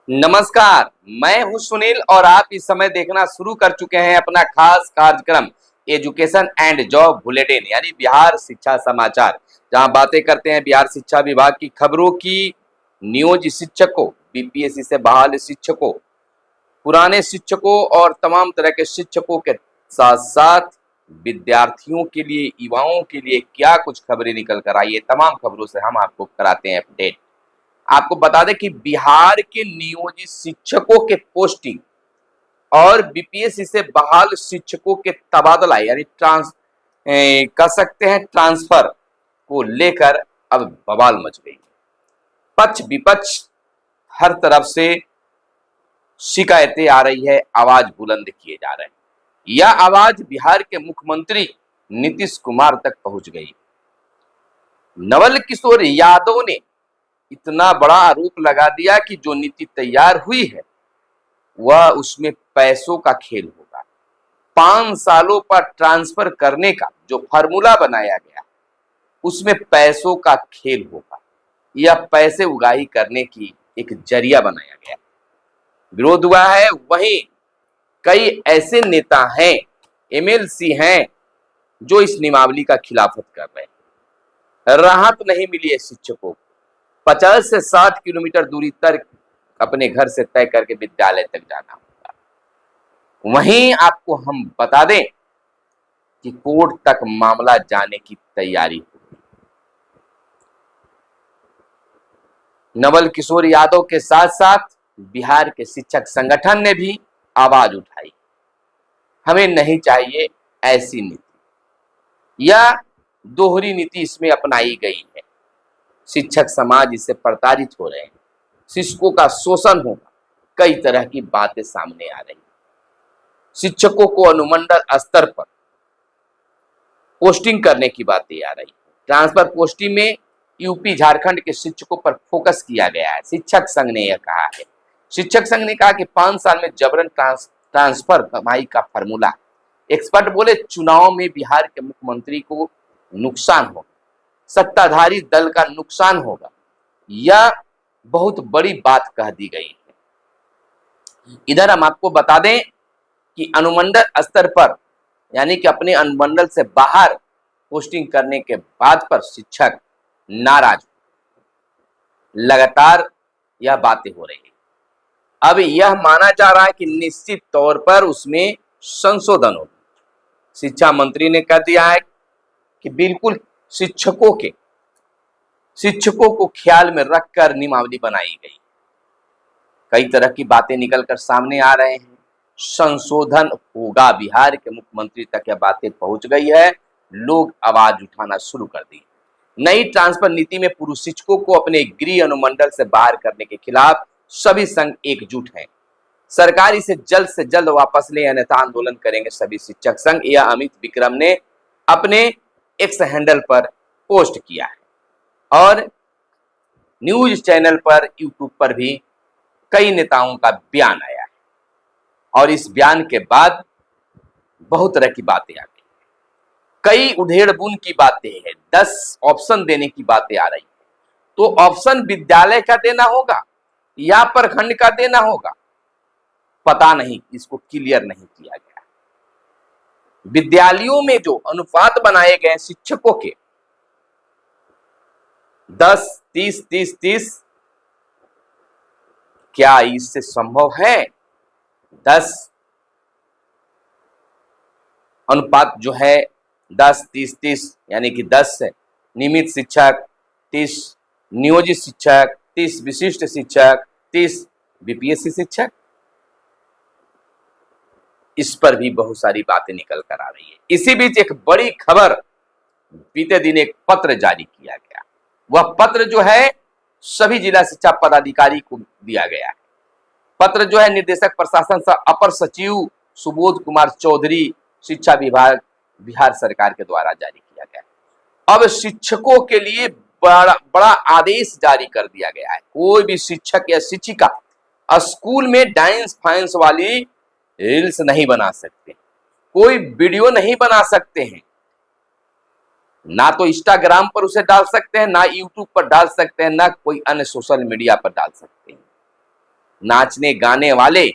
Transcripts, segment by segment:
नमस्कार। मैं हूं सुनील और आप इस समय देखना शुरू कर चुके हैं अपना खास कार्यक्रम एजुकेशन एंड जॉब बुलेटिन यानी बिहार शिक्षा समाचार, जहां बातें करते हैं बिहार शिक्षा विभाग की खबरों की। नियोजित शिक्षकों, बीपीएससी से बहाल शिक्षकों, पुराने शिक्षकों और तमाम तरह के शिक्षकों के साथ साथ विद्यार्थियों के लिए, युवाओं के लिए क्या कुछ खबरें निकल कर आई है, तमाम खबरों से हम आपको कराते हैं अपडेट। आपको बता दें कि बिहार के नियोजित शिक्षकों के पोस्टिंग और बीपीएससी से बहाल शिक्षकों के तबादला यानी कह सकते हैं ट्रांसफर को लेकर अब बवाल मच गई। पक्ष विपक्ष हर तरफ से शिकायतें आ रही है, आवाज बुलंद किए जा रहे हैं। यह आवाज बिहार के मुख्यमंत्री नीतीश कुमार तक पहुंच गई। नवल किशोर यादव ने इतना बड़ा आरोप लगा दिया कि जो नीति तैयार हुई है वह उसमें पैसों का खेल होगा। 5 सालों पर ट्रांसफर करने का जो फार्मूला बनाया गया उसमें पैसों का खेल होगा। यह पैसे उगाही करने की एक जरिया बनाया गया। विरोध हुआ है। वहीं कई ऐसे नेता हैं, एमएलसी हैं जो इस नियमावली का खिलाफत कर रहे हैं। राहत नहीं मिली है शिक्षकों को। 50 से 60 किलोमीटर दूरी तक अपने घर से तय करके विद्यालय तक जाना होगा। वहीं आपको हम बता दें कि कोर्ट तक मामला जाने की तैयारी होगी। नवल किशोर यादव के साथ साथ बिहार के शिक्षक संगठन ने भी आवाज उठाई। हमें नहीं चाहिए ऐसी नीति। यह दोहरी नीति इसमें अपनाई गई है। शिक्षक समाज इससे प्रताड़ित हो रहे हैं। शिक्षकों का शोषण होगा। कई तरह की बातें सामने आ रही हैं। शिक्षकों को अनुमंडल स्तर पर पोस्टिंग करने की बातें आ रही है। ट्रांसफर पोस्टिंग में यूपी झारखंड के शिक्षकों पर फोकस किया गया है। शिक्षक संघ ने यह कहा है। शिक्षक संघ ने कहा कि 5 साल में जबरन ट्रांसफर कमाई का फार्मूला। एक्सपर्ट बोले चुनाव में बिहार के मुख्यमंत्री को नुकसान होगा, सत्ताधारी दल का नुकसान होगा। यह बहुत बड़ी बात कह दी गई है। इधर हम आपको बता दें कि अनुमंडल स्तर पर यानी कि अपने अनुमंडल से बाहर पोस्टिंग करने के बाद पर शिक्षक नाराज। लगातार यह बातें हो रही है। अब यह माना जा रहा है कि निश्चित तौर पर उसमें संशोधन होगा। शिक्षा मंत्री ने कह दिया है कि बिल्कुल शिक्षकों को ख्याल में रखकर नियमावली बनाई गई। कई तरह की बातें निकलकर सामने आ रहे हैं। संशोधन होगा। बिहार के मुख्यमंत्री तक यह बातें पहुंच गई है। लोग आवाज उठाना शुरू कर दी। नई ट्रांसफर नीति में पूर्व शिक्षकों को अपने गृह अनुमंडल से बाहर करने के खिलाफ सभी संघ एकजुट हैं। सरकार इसे जल्द से जल्द वापस ले, अन्यथा आंदोलन करेंगे सभी शिक्षक संघ। यह अमित विक्रम ने अपने एक्स हैंडल पर पोस्ट किया है और न्यूज चैनल पर, यूट्यूब पर भी कई नेताओं का बयान आया है और इस बयान के बाद बहुत तरह की बातें आ गई। कई उधेड़-बुन की बातें हैं। 10 ऑप्शन देने की बातें आ रही है। तो ऑप्शन विद्यालय का देना होगा या प्रखंड का देना होगा, पता नहीं, इसको क्लियर नहीं किया गया। विद्यालयों में जो अनुपात बनाए गए शिक्षकों के 10, 30, 30, 30, क्या इससे संभव है? 10 अनुपात जो है 10, 30, 30 यानी कि 10 नियमित शिक्षक, 30 नियोजित शिक्षक, 30 विशिष्ट शिक्षक, 30 बीपीएससी शिक्षक। इस पर भी बहुत सारी बातें निकल कर आ रही है। इसी बीच एक बड़ी खबर, बीते दिन एक पत्र जारी किया गया। वह पत्र जो है सभी जिला शिक्षा पदाधिकारी को दिया गया है। पत्र जो है निदेशक प्रशासन सह अपर सचिव सुबोध कुमार चौधरी, शिक्षा विभाग, बिहार सरकार के द्वारा जारी किया गया। अब शिक्षकों के लिए बड़ा आदेश जारी कर दिया गया है। कोई भी शिक्षक या शिक्षिका स्कूल में डांस फांस वाली रील्स नहीं बना सकते, कोई वीडियो नहीं बना सकते हैं। ना तो इंस्टाग्राम पर उसे डाल सकते हैं, ना यूट्यूब पर डाल सकते हैं, ना कोई अन्य सोशल मीडिया पर डाल सकते हैं। नाचने गाने वाले,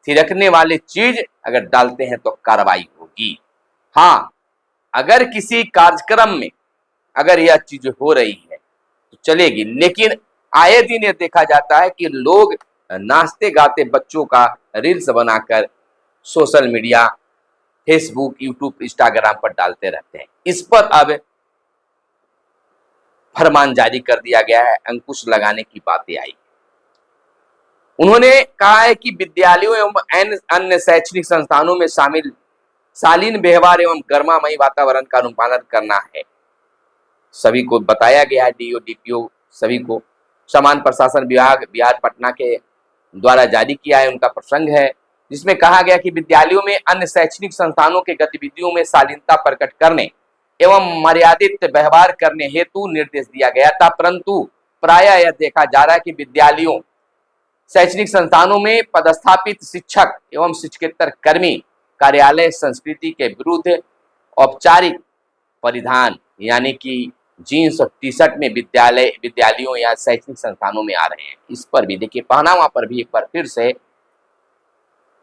थिरकने वाले चीज अगर डालते हैं तो कार्रवाई होगी। हाँ, अगर किसी कार्यक्रम में अगर यह चीज हो रही है तो चलेगी, लेकिन आए दिन ये देखा जाता है कि लोग नाचते गाते बच्चों का रील्स बनाकर social media, Facebook, YouTube, Instagram पर डालते रहते हैं। इस पर अब फरमान जारी कर दिया गया है, अंकुश लगाने की बातें आई। उन्होंने कहा है कि विद्यालयों एवं अन्य शैक्षणिक संस्थानों में शामिल शालीन व्यवहार एवं गर्मामयी वातावरण का अनुपालन करना है। सभी को बताया गया है, डीओ, डीपीओ सभी को। समान प्रशासन विभाग बिहार पटना के द्वारा जारी किया है, उनका प्रसंग है, जिसमें कहा गया कि विद्यालयों में अन्य शैक्षणिक संस्थानों के गतिविधियों में शालीनता प्रकट करने एवं मर्यादित व्यवहार करने हेतु निर्देश दिया गया था, परंतु प्रायः यह देखा जा रहा है कि विद्यालयों, शैक्षणिक संस्थानों में पदस्थापित शिक्षक एवं शिक्षकेतर कर्मी कार्यालय संस्कृति के विरुद्ध औपचारिक परिधान यानी कि जीन्स और टी शर्ट में विद्यालयों या शैक्षणिक संस्थानों में आ रहे हैं। इस पर भी देखिए, पहनावा पर भी एक बार फिर से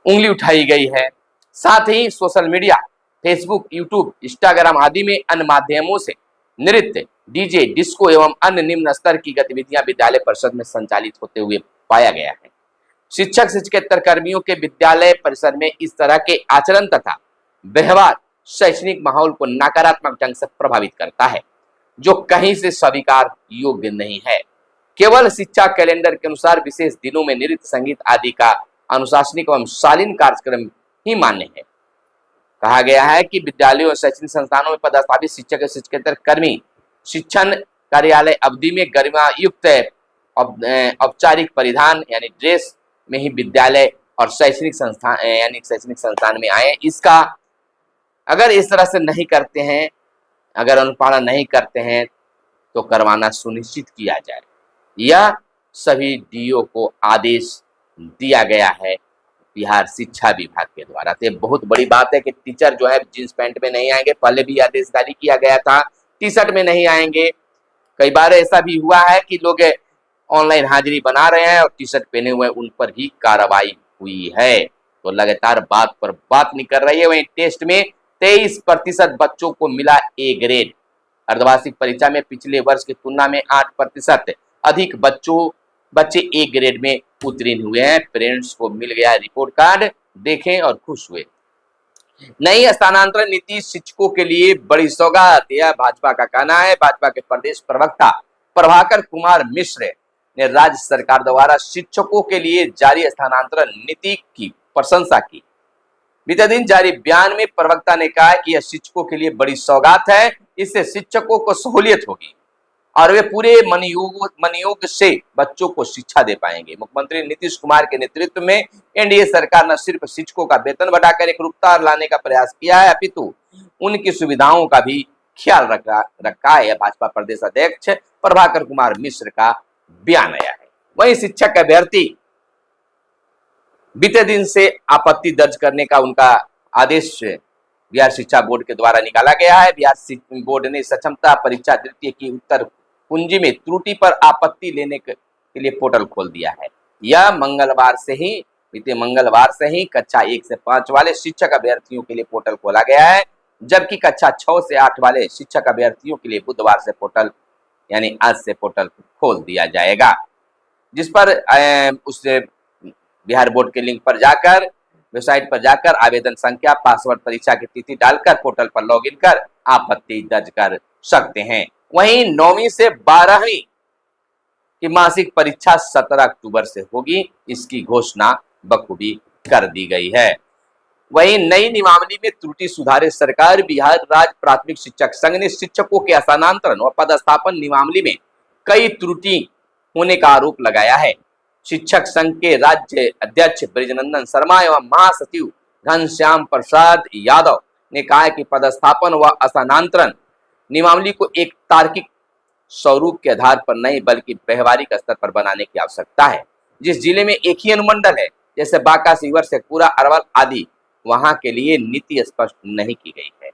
उंगली उठाई गई है। साथ ही social media, Facebook, YouTube, Instagram आदि में अन्य माध्यमों से नृत्य, डीजे, डिस्को एवं अन्य निम्न स्तर की गतिविधियां विद्यालय परिषद में संचालित होते हुए पाया गया है। शिक्षक शिक्षकेतर कर्मियों के विद्यालय परिसर में इस तरह के आचरण तथा व्यवहार शैक्षणिक माहौल को नकारात्मक ढंग से प्रभावित करता है, जो कहीं से स्वीकार योग्य नहीं है। केवल शिक्षा कैलेंडर के अनुसार विशेष दिनों में नृत्य, संगीत आदि का अनुशासनिक एवं शालीन कार्यक्रम ही मान्य है। कहा गया है कि विद्यालयों और शैक्षणिक संस्थानों में पदस्थापित शिक्षक और शिक्षकेतर कर्मी शिक्षण कार्यालय अवधि में गरिमायुक्त औपचारिक परिधान यानी ड्रेस में ही विद्यालय और शैक्षणिक संस्थान यानी शैक्षणिक संस्थान में आए। इसका अगर इस तरह से नहीं करते हैं, अगर अनुपालन नहीं करते हैं तो करवाना सुनिश्चित किया जाए। यह सभी डीओ को आदेश दिया गया है बिहार शिक्षा विभाग के द्वारा। तो बहुत बड़ी बात है कि टीचर जो है जींस पैंट में नहीं आएंगे, पहले भी आदेश जारी किया गया था, टी शर्ट में नहीं आएंगे। कई बार ऐसा भी हुआ है कि लोग ऑनलाइन हाजिरी बना रहे हैं और टी शर्ट पहने हुए, उन पर भी कार्रवाई हुई है। तो लगातार बात पर बात नहीं कर रही है। वहीं टेस्ट में 23% बच्चों को मिला ए ग्रेड। अर्धवार्षिक परीक्षा में पिछले वर्ष की तुलना में 8% अधिक बच्चे ए ग्रेड में उत्तीर्ण हुए हैं। पेरेंट्स को मिल गया रिपोर्ट कार्ड, देखें और खुश हुए। नई स्थानांतरण नीति शिक्षकों के लिए बड़ी सौगात, यह भाजपा का कहना है। भाजपा के प्रदेश प्रवक्ता प्रभाकर कुमार मिश्र ने राज्य सरकार द्वारा शिक्षकों के लिए जारी स्थानांतरण नीति की प्रशंसा की। बीते दिन जारी बयान में प्रवक्ता ने कहा कि यह शिक्षकों के लिए बड़ी सौगात है, इससे शिक्षकों को सहूलियत होगी और वे पूरे मनोयोग से बच्चों को शिक्षा दे पाएंगे। मुख्यमंत्री नीतीश कुमार के नेतृत्व में एनडीए सरकार न सिर्फ शिक्षकों का वेतन बढ़ाकर एक रूपता लाने का प्रयास किया है, अपितु उनकी सुविधाओं का भी ख्याल रखा है। भाजपा प्रदेश अध्यक्ष प्रभाकर कुमार मिश्र का बयान आया है। वहीं शिक्षक अभ्यर्थी बीते दिन से आपत्ति दर्ज करने का उनका आदेश बिहार शिक्षा बोर्ड के द्वारा निकाला गया है। बिहार शिक्षा बोर्ड ने सक्षमता परीक्षा द्वितीय की उत्तर कुंजी में त्रुटि पर आपत्ति लेने के लिए पोर्टल खोल दिया है। यह बीते मंगलवार से ही कक्षा 1 से 5 वाले शिक्षक अभ्यर्थियों के लिए पोर्टल खोला गया है, जबकि कक्षा 6 से 8 वाले शिक्षक अभ्यर्थियों के लिए बुधवार से पोर्टल यानी आज से पोर्टल खोल दिया जाएगा, जिस पर उससे बिहार बोर्ड के लिंक पर जाकर, वेबसाइट पर जाकर आवेदन संख्या, पासवर्ड, परीक्षा की तिथि डालकर पोर्टल पर लॉगिन कर आपत्ति दर्ज कर सकते हैं। वहीं 9वीं से 12वीं की मासिक परीक्षा 17 अक्टूबर से होगी, इसकी घोषणा बखूबी कर दी गई है। वहीं नई नियमावली में त्रुटि सुधारे सरकार। बिहार राज्य प्राथमिक शिक्षक संघ ने शिक्षकों के स्थानांतरण और पदस्थापन नियमावली में कई त्रुटि होने का आरोप लगाया है। शिक्षक संघ के राज्य अध्यक्ष ब्रिजनंदन शर्मा एवं महासचिव घनश्याम प्रसाद यादव ने कहा है कि पदस्थापन व स्थानांतरण नियमावली को एक तार्किक स्वरूप के आधार पर नहीं बल्कि व्यवहारिक स्तर पर बनाने की आवश्यकता है। जिस जिले में एक ही अनुमंडल है, जैसे बांका, सीवर, शेखपुरा, अरवल आदि, वहां के लिए नीति स्पष्ट नहीं की गई है।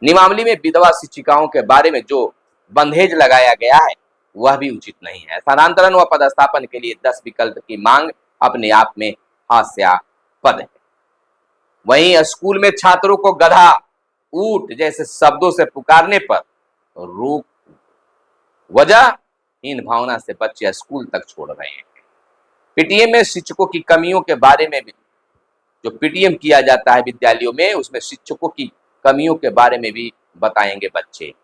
नियमावली में विधवा शिक्षिकाओं के बारे में जो बंधेज लगाया गया है वह भी उचित नहीं है। स्थानांतरण व पदस्थापन के लिए 10 विकल्प की मांग अपने आप में हास्यास्पद है। वहीं स्कूल में छात्रों को गधा, ऊंट जैसे शब्दों से पुकारने पर रोक, वजह हीन भावना से बच्चे स्कूल तक छोड़ रहे हैं। पीटीएम में शिक्षकों की कमियों के बारे में भी, जो पीटीएम किया जाता है विद्यालयों में, उसमें शिक्षकों की कमियों के बारे में भी बताएंगे बच्चे।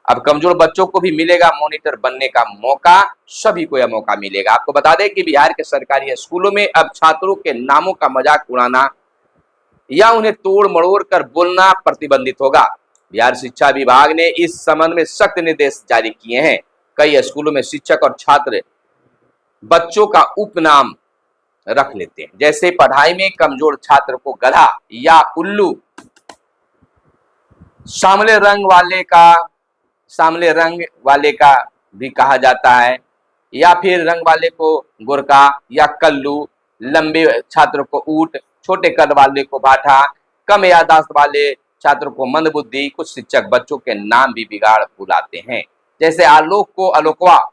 अब कमजोर बच्चों को भी मिलेगा मॉनिटर बनने का मौका, सभी को यह मौका मिलेगा। आपको बता दें कि बिहार के सरकारी स्कूलों में अब छात्रों के नामों का मजाक उड़ाना या उन्हें तोड़ मड़ोड़ कर बोलना प्रतिबंधित होगा। बिहार शिक्षा विभाग ने इस संबंध में सख्त निर्देश जारी किए हैं। कई स्कूलों में शिक्षक और छात्र बच्चों का उपनाम रख लेते हैं, जैसे पढ़ाई में कमजोर छात्र को गधा या उल्लू, सांवले रंग वाले का भी कहा जाता है, या फिर रंग वाले को गोरका या कल्लू, लंबे छात्र को ऊंट, छोटे कद वाले को भाठा, कम याददाश्त वाले छात्र को मंदबुद्धि। कुछ शिक्षक बच्चों के नाम भी बिगाड़ बुलाते हैं, जैसे आलोक को अलोकवा।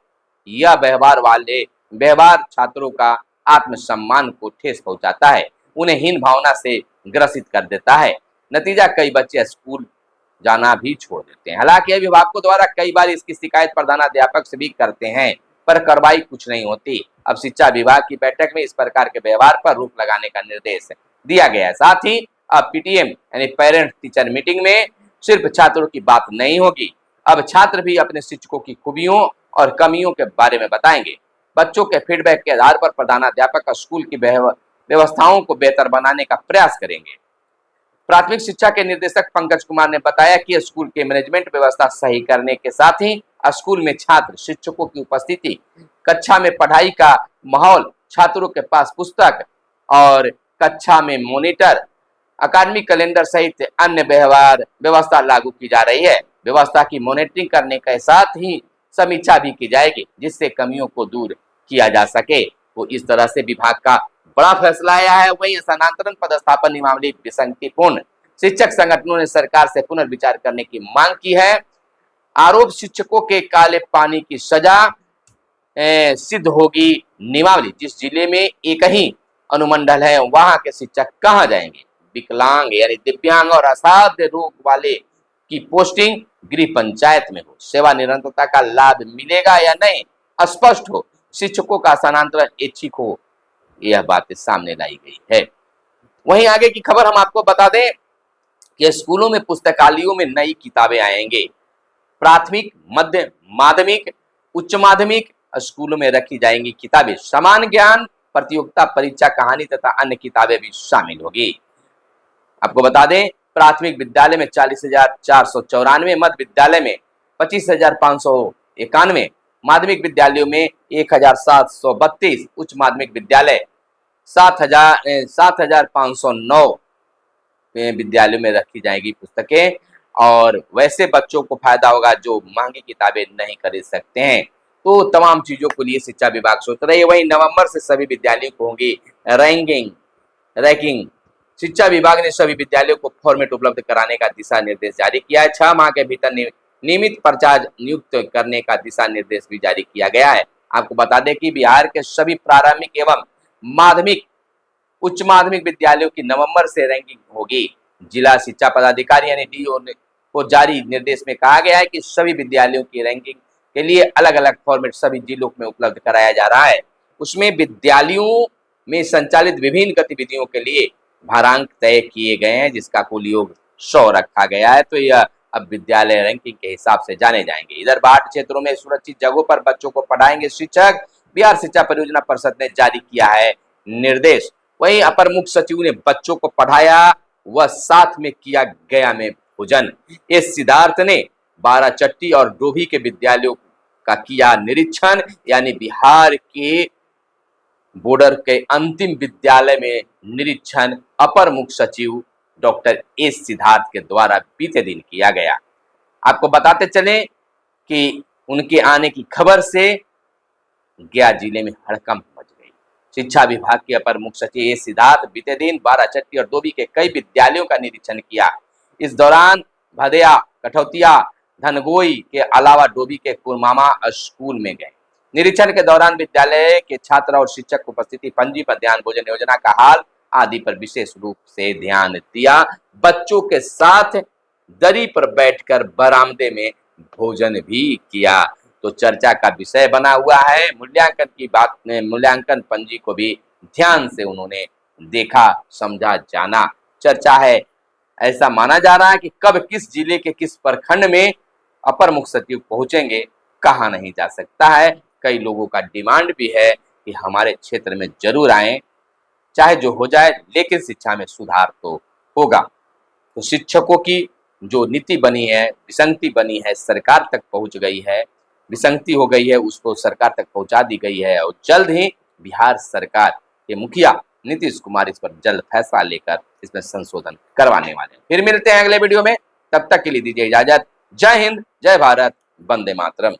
यह व्यवहार छात्रों का आत्मसम्मान को ठेस पहुंचाता है, उन्हें हीन भावना से ग्रसित कर देता है। नतीजा, कई बच्चे स्कूल जाना भी छोड़ देते हैं। हालांकि विभाग द्वारा कई बार इसकी शिकायत प्रधानाध्यापक से भी करते हैं, पर कार्रवाई कुछ नहीं होती। अब शिक्षा विभाग की बैठक में इस प्रकार के व्यवहार पर रोक लगाने का निर्देश दिया गया है। साथ ही अब पीटीएम यानी पेरेंट टीचर मीटिंग में सिर्फ छात्रों की बात नहीं होगी, अब छात्र भी अपने शिक्षकों की खूबियों और कमियों के बारे में बताएंगे। बच्चों के फीडबैक के आधार पर प्रधानाध्यापक स्कूल की व्यवस्थाओं को बेहतर बनाने का प्रयास करेंगे। प्राथमिक शिक्षा के निदेशक पंकज कुमार ने बताया कि स्कूल के मैनेजमेंट व्यवस्था सही करने के साथ ही स्कूल में छात्र शिक्षकों की उपस्थिति, कक्षा में पढ़ाई का माहौल, छात्रों के पास पुस्तक और कक्षा में मॉनिटर, अकादमिक कैलेंडर सहित अन्य व्यवस्था लागू की जा रही है। व्यवस्था की मॉनिटरिंग करने के साथ ही समीक्षा भी की जाएगी, जिससे कमियों को दूर किया जा सके। तो इस तरह से विभाग का बड़ा फैसला आया है। वहीं स्थानांतरण पदस्थापन नियमावली विसंगतिपूर्ण, शिक्षक संगठनों ने सरकार से पुनर्विचार करने की मांग की है। आरोप शिक्षकों के काले पानी की सजा सिद्ध होगी। नियमावली, जिस जिले में एक ही अनुमंडल है वहां के शिक्षक कहां जाएंगे? विकलांग यानी दिव्यांग और असाध्य रोग वाले की पोस्टिंग गृह पंचायत में हो। सेवा निरंतरता का लाभ मिलेगा या नहीं स्पष्ट हो। शिक्षकों का स्थानांतरण ऐच्छिक हो, यह बातें सामने लाई गई है। वहीं आगे की खबर हम आपको बता दें कि स्कूलों में पुस्तकालयों में नई किताबें आएंगे। प्राथमिक, मध्य माध्यमिक, उच्च माध्यमिक स्कूलों में रखी जाएंगी किताबें। समान ज्ञान, प्रतियोगिता परीक्षा, कहानी तथा अन्य किताबें भी शामिल होगी। आपको बता दें, प्राथमिक विद्यालय में 40,494, मध्य विद्यालय में 25,591, माध्यमिक विद्यालयों में 1,732, उच्च माध्यमिक विद्यालय 7,509 विद्यालयों में रखी जाएगी पुस्तकें। और वैसे बच्चों को फायदा होगा जो महंगी किताबें नहीं खरीद सकते हैं। तो तमाम चीजों के लिए शिक्षा विभाग सोच रही है। वहीं नवंबर से सभी विद्यालयों को होगी रैंकिंग। शिक्षा विभाग ने सभी विद्यालयों को फॉर्मेट उपलब्ध कराने का दिशा निर्देश जारी किया है। 6 माह के भीतर नियमित प्राचार्य नियुक्त करने का दिशा निर्देश भी जारी किया गया है। आपको बता दें कि बिहार के सभी प्रारंभिक एवं माध्यमिक, उच्च माध्यमिक विद्यालयों की नवंबर से रैंकिंग होगी। जिला शिक्षा पदाधिकारी यानी डीओ को जारी निर्देश में कहा गया है कि सभी विद्यालयों की रैंकिंग के लिए अलग अलग फॉर्मेट सभी जिलों में उपलब्ध कराया जा रहा है। उसमें विद्यालयों में संचालित विभिन्न गतिविधियों के लिए भारांक तय किए गए हैं, जिसका कुल योग 100 रखा गया है। तो यह अब विद्यालय रैंकिंग के हिसाब से जाने जाएंगे। इधर बाढ़ क्षेत्रों में सुरक्षित जगहों पर बच्चों को पढ़ाएंगे शिक्षक, बिहार शिक्षा परियोजना परिषद ने जारी किया है निर्देश। वहीं अपर मुख्य सचिव ने बच्चों को पढ़ाया व साथ में किया गया में भोजन। इस सिद्धार्थ ने बाराचट्टी और डोभी के विद्यालयों का किया निरीक्षण, यानी बिहार के बॉर्डर के अंतिम विद्यालय में निरीक्षण अपर मुख्य सचिव डॉक्टर एस सिद्धार्थ के द्वारा बीते दिन किया गया। आपको बताते चले कि उनके आने की खबर से गया जिले में हड़कंप मच गई। शिक्षा विभाग के अपर मुख्य सचिव एस सिद्धार्थ बीते दिन बाराचट्टी और डोभी के कई विद्यालयों का निरीक्षण किया। इस दौरान भदैया, कठौतिया, धनगोई के अलावा डोभी के कुरमामा स्कूल में गए। निरीक्षण के दौरान विद्यालय के छात्र और शिक्षक की उपस्थिति, पंजी मध्याह्न भोजन योजना का हाल आदि पर विशेष रूप से ध्यान दिया। बच्चों के साथ दरी पर बैठकर बरामदे में भोजन भी किया। तो चर्चा का विषय बना हुआ है। मूल्यांकन की बात में मूल्यांकन पंजी को भी ध्यान से उन्होंने देखा, समझा, जाना। चर्चा है, ऐसा माना जा रहा है कि कब किस जिले के किस प्रखंड में अपर मुख्य सचिव पहुंचेंगे कहा नहीं जा सकता है। कई लोगों का डिमांड भी है कि हमारे क्षेत्र में जरूर आए, चाहे जो हो जाए, लेकिन शिक्षा में सुधार तो होगा। तो शिक्षकों की जो नीति बनी है, विसंगति बनी है, सरकार तक पहुंच गई है, विसंगति हो गई है, उसको सरकार तक पहुंचा दी गई है और जल्द ही बिहार सरकार के मुखिया नीतीश कुमार इस पर जल्द फैसला लेकर इसमें संशोधन करवाने वाले हैं। फिर मिलते हैं अगले वीडियो में, तब तक के लिए दीजिए इजाजत। जय हिंद, जय भारत, वंदे मातरम।